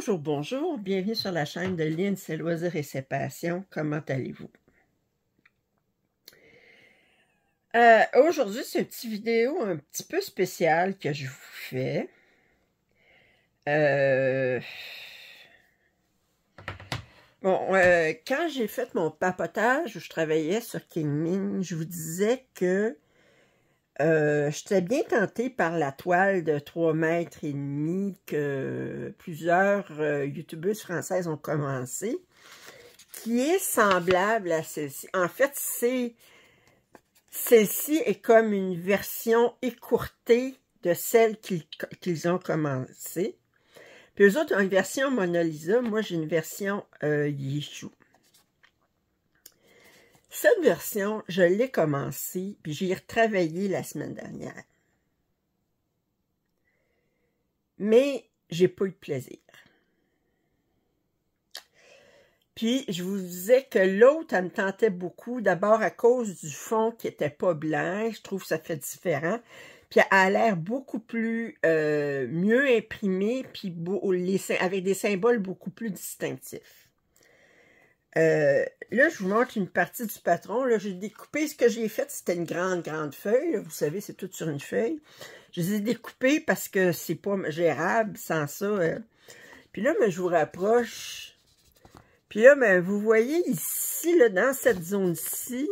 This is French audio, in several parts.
Bonjour, bonjour, bienvenue sur la chaîne de Lynn, ses loisirs et ses passions. Comment allez-vous? Aujourd'hui, c'est une petite vidéo un petit peu spéciale que je vous fais. Quand j'ai fait mon papotage où je travaillais sur Kingmin, je vous disais que j'étais bien tentée par la toile de 3,5 mètres que plusieurs youtubeuses françaises ont commencé, qui est semblable à celle-ci. En fait, celle-ci est comme une version écourtée de celle qu'ils ont commencé. Puis eux autres ont une version Mona Lisa, moi j'ai une version Yeshua. Cette version, je l'ai commencée, puis j'ai retravaillé la semaine dernière. Mais j'ai pas eu de plaisir. Puis, je vous disais que l'autre, elle me tentait beaucoup, d'abord à cause du fond qui était pas blanc, je trouve que ça fait différent. Puis, elle a l'air beaucoup plus mieux imprimée, puis avec des symboles beaucoup plus distinctifs. Là, je vous montre une partie du patron. Là, j'ai découpé, ce que j'ai fait, c'était une grande feuille. Là, vous savez, c'est tout sur une feuille. Je les ai découpés parce que c'est pas gérable sans ça. Puis là, je vous rapproche. Puis là, vous voyez ici, là, dans cette zone-ci,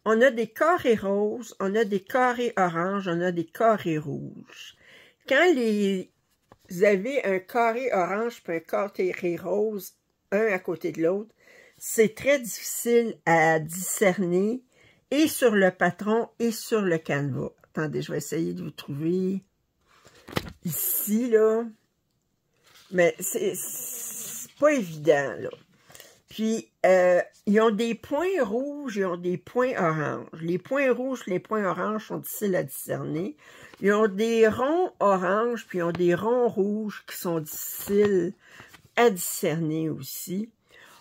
on a des carrés roses, on a des carrés oranges, on a des carrés rouges. Quand vous avez un carré orange et un carré rose, un à côté de l'autre, c'est très difficile à discerner, et sur le patron et sur le canevas. Attendez, je vais essayer de vous trouver ici, là. Mais c'est pas évident, là. Puis, ils ont des points rouges, ils ont des points oranges. Les points rouges et les points oranges sont difficiles à discerner. Ils ont des ronds oranges, puis ils ont des ronds rouges qui sont difficiles à discerner aussi.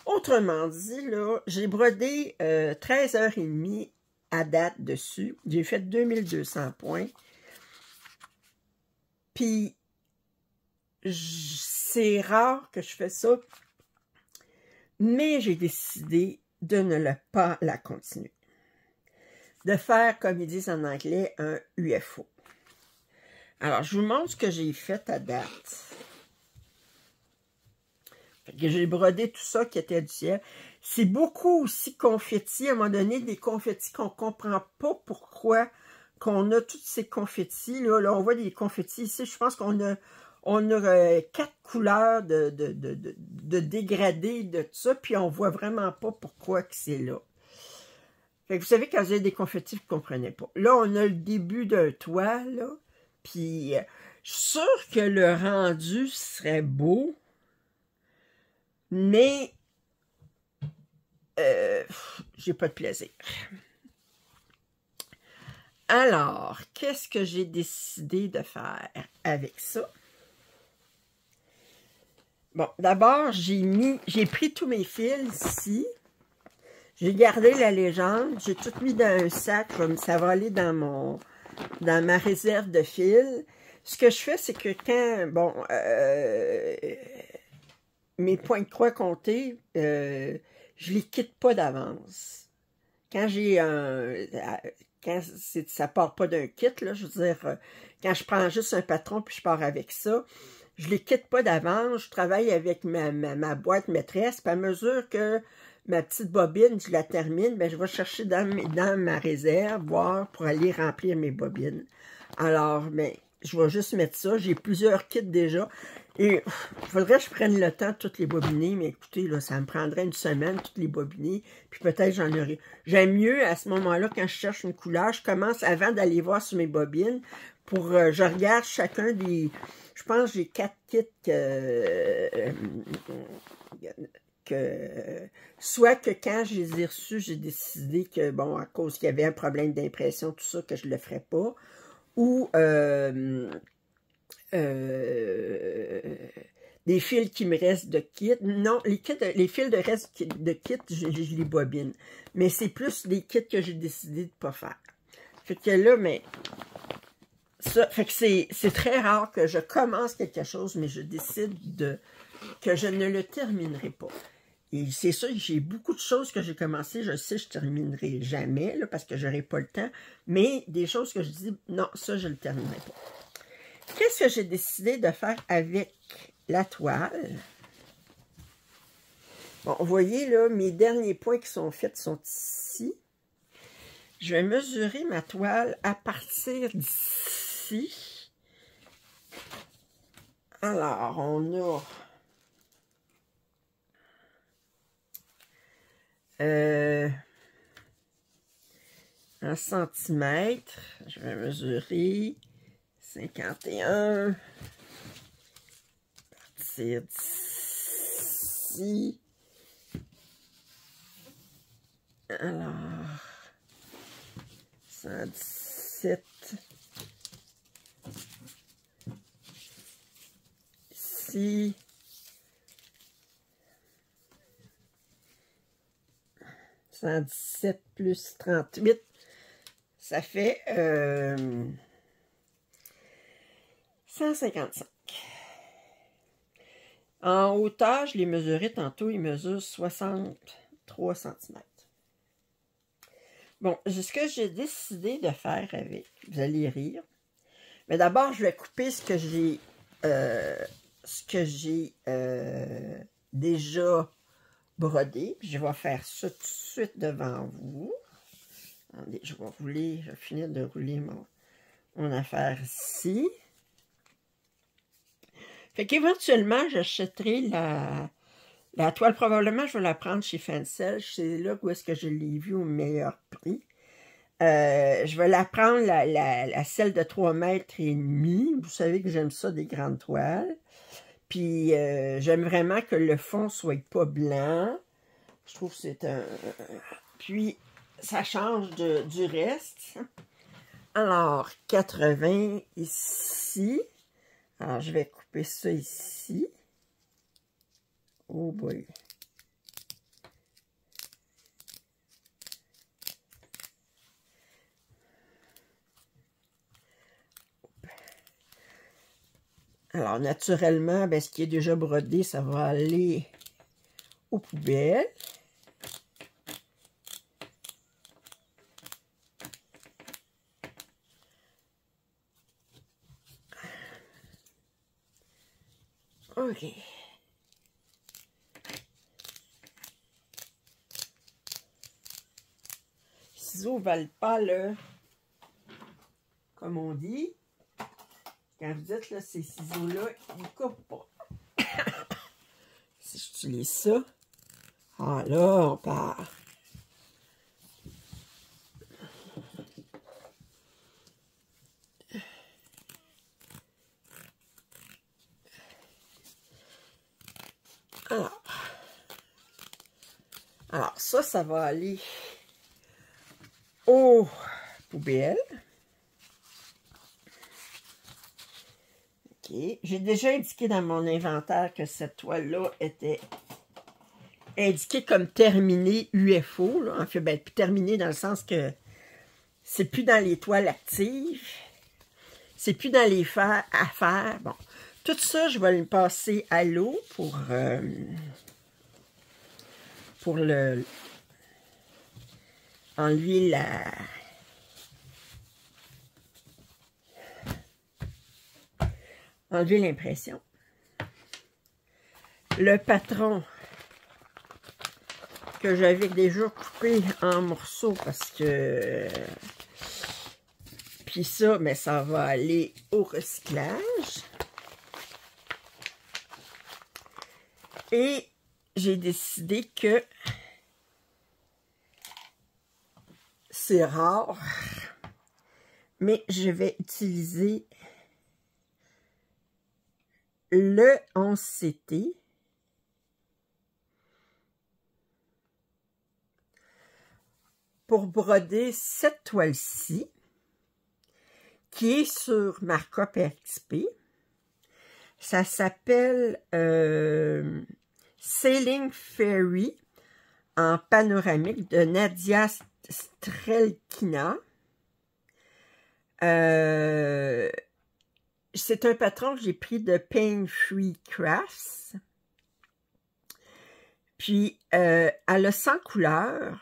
Autrement dit, là, j'ai brodé 13h30 à date dessus. J'ai fait 2200 points. Puis, c'est rare que je fais ça, mais j'ai décidé de ne pas la continuer. De faire, comme ils disent en anglais, un UFO. Alors, je vous montre ce que j'ai fait à date. J'ai brodé tout ça qui était du ciel. C'est beaucoup aussi confettis. À un moment donné, des confettis qu'on ne comprend pas pourquoi qu'on a tous ces confettis. Là, on voit des confettis ici. Je pense qu'on a 4 couleurs de dégradés de tout ça. Puis on voit vraiment pas pourquoi que c'est là. Fait que vous savez, quand vous avez des confettis, vous ne comprenez pas. Là, on a le début d'un toit. Là, puis je suis sûre que le rendu serait beau. Mais, j'ai pas de plaisir. Alors, qu'est-ce que j'ai décidé de faire avec ça? Bon, d'abord, j'ai pris tous mes fils ici. J'ai gardé la légende. J'ai tout mis dans un sac. Ça va aller dans ma réserve de fils. Ce que je fais, c'est que quand, mes points de croix comptés, je les quitte pas d'avance. Quand ça part pas d'un kit, là, je veux dire, quand je prends juste un patron puis je pars avec ça, je les quitte pas d'avance. Je travaille avec ma boîte maîtresse, puis à mesure que ma petite bobine, je la termine, je vais chercher dans ma réserve, voir pour aller remplir mes bobines. Alors, je vais juste mettre ça. J'ai plusieurs kits déjà. Et il faudrait que je prenne le temps de toutes les bobiner, mais écoutez, là, ça me prendrait une semaine, toutes les bobiner, puis peut-être j'en aurai. J'aime mieux, à ce moment-là, quand je cherche une couleur, je commence avant d'aller voir sur mes bobines, je regarde chacun des... Je pense que j'ai 4 kits soit que quand je les ai reçus, j'ai décidé que, bon, à cause qu'il y avait un problème d'impression, tout ça, que je ne le ferais pas, ou des fils qui me restent de kit. Non, les fils de reste de kit, je les bobine. Mais c'est plus des kits que j'ai décidé de ne pas faire. Fait que là, fait que c'est très rare que je commence quelque chose, mais je décide de que je ne le terminerai pas. Et c'est sûr que j'ai beaucoup de choses que j'ai commencé, je sais que je ne terminerai jamais, là, parce que je n'aurai pas le temps, mais des choses que je dis, non, ça, je ne le terminerai pas. Qu'est-ce que j'ai décidé de faire avec la toile? Bon, vous voyez, là, mes derniers points qui sont faits sont ici. Je vais mesurer ma toile à partir d'ici. Alors, on a... en centimètres, je vais mesurer 51 à partir d'ici. Alors, 117 ici. 117 plus 38, ça fait 155. En hauteur, je l'ai mesuré tantôt, il mesure 63 cm. Bon, ce que j'ai décidé de faire avec, vous allez rire, mais d'abord, je vais couper ce que j'ai déjà brodé. Puis je vais faire ça tout de suite devant vous. Attendez, je vais finir de rouler mon affaire ici. Fait qu'éventuellement, j'achèterai la toile. Probablement, je vais la prendre chez Fancel. C'est là où est-ce que je l'ai vue au meilleur prix. Je vais la prendre, la celle de 3,5 mètres. Vous savez que j'aime ça, des grandes toiles. Puis, j'aime vraiment que le fond soit pas blanc. Je trouve que c'est un... Puis, ça change du reste. Alors, 80 ici. Alors, je vais couper ça ici. Oh boy. Alors, naturellement, ben, ce qui est déjà brodé, ça va aller aux poubelles. OK. Les ciseaux ne valent pas le... Comme on dit... Quand vous dites, là, ces ciseaux-là, ils ne coupent pas. Si j'utilise ça, ah là, on part. Alors ça va aller aux poubelles. OK. J'ai déjà indiqué dans mon inventaire que cette toile-là était indiquée comme terminée UFO. Là. En fait, ben, terminée dans le sens que c'est plus dans les toiles actives. C'est plus dans les affaires. Bon. Tout ça, je vais le passer à l'eau pour enlever l'impression. Le patron que j'avais déjà coupé en morceaux parce que... Puis ça, mais ça va aller au recyclage. Et j'ai décidé que c'est rare, mais je vais utiliser le 11CT pour broder cette toile-ci qui est sur Markup RXP. Ça s'appelle Sailing Fairy en panoramique de Nadia Strelkina. C'est un patron que j'ai pris de Pain Free Crafts. Puis, elle a 100 couleurs.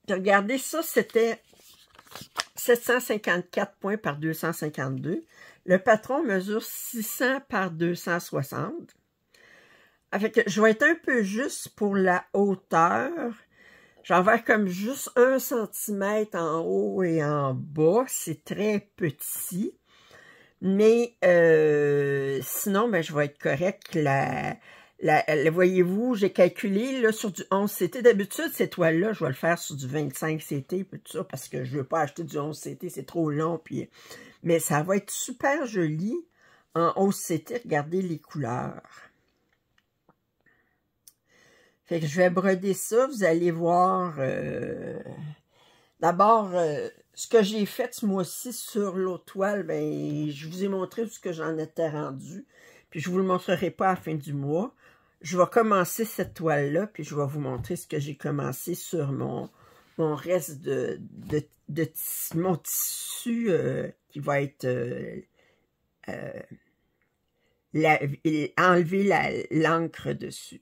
Puis regardez, ça, c'était 754 points par 252. Le patron mesure 600 par 260. Fait que je vais être un peu juste pour la hauteur. J'en vais comme juste 1 cm en haut et en bas. C'est très petit. Mais sinon, ben, je vais être correct. Voyez-vous, j'ai calculé là, sur du 11 CT. D'habitude, ces toiles-là, je vais le faire sur du 25 CT, tout ça, parce que je ne veux pas acheter du 11 CT, c'est trop long. Puis... Mais ça va être super joli en 11 CT. Regardez les couleurs. Fait que je vais broder ça. Vous allez voir... D'abord, ce que j'ai fait ce mois-ci sur l'autre toile, ben, je vous ai montré ce que j'en étais rendu. Puis je ne vous le montrerai pas à la fin du mois. Je vais commencer cette toile-là, puis je vais vous montrer ce que j'ai commencé sur mon reste de mon tissu qui va être enlever l'encre dessus.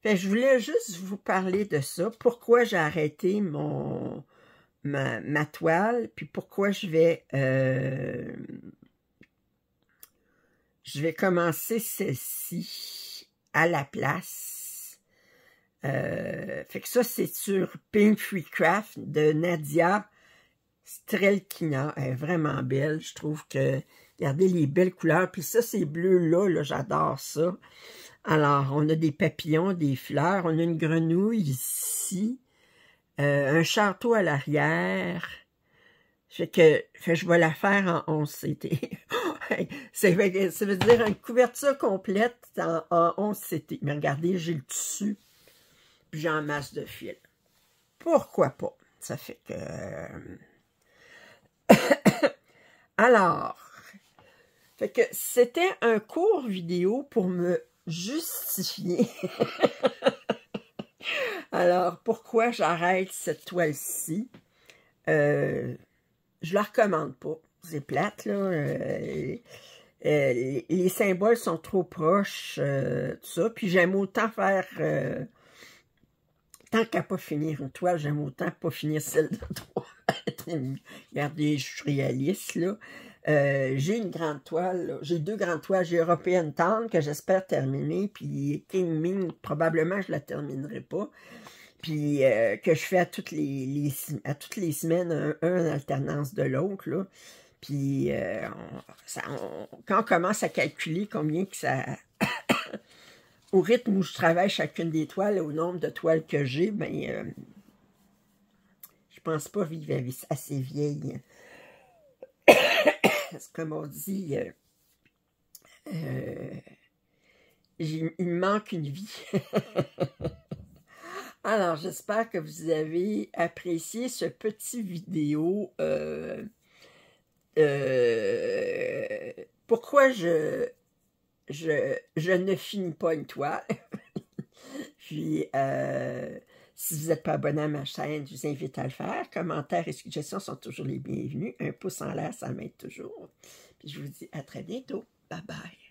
Fait que je voulais juste vous parler de ça. Pourquoi j'ai arrêté ma toile, puis pourquoi je vais commencer celle-ci à la place. Fait que ça, c'est sur Pink Free Craft de Nadia Strelkina. Elle est vraiment belle. Je trouve que, regardez les belles couleurs. Puis ça, ces bleus-là, j'adore ça. Alors, on a des papillons, des fleurs. On a une grenouille ici. Un château à l'arrière. Fait que je vais la faire en 11 CT. ça veut dire une couverture complète en 11 CT. Mais regardez, j'ai le tissu. Puis j'ai en masse de fil. Pourquoi pas? Ça fait que... Alors, fait que c'était un court vidéo pour me justifier. Alors, pourquoi j'arrête cette toile-ci? Je la recommande pas. C'est plate, là. Les symboles sont trop proches, tout ça. Puis j'aime autant faire... tant qu'à pas finir une toile, j'aime autant pas finir celle de toi. Regardez, je suis réaliste, là. J'ai une grande toile, j'ai 2 grandes toiles. J'ai European Town que j'espère terminer, puis King Ming, probablement je la terminerai pas. Puis que je fais à toutes les semaines, un en alternance de l'autre, là. Puis quand on commence à calculer combien que ça... au rythme où je travaille chacune des toiles, au nombre de toiles que j'ai, ben je pense pas vivre assez vieille. Comme on dit, il me manque une vie. Alors, j'espère que vous avez apprécié ce petit vidéo. Pourquoi je ne finis pas une toile. Puis, si vous n'êtes pas abonné à ma chaîne, je vous invite à le faire. Commentaires et suggestions sont toujours les bienvenus. Un pouce en l'air, ça m'aide toujours. Puis, je vous dis à très bientôt. Bye bye.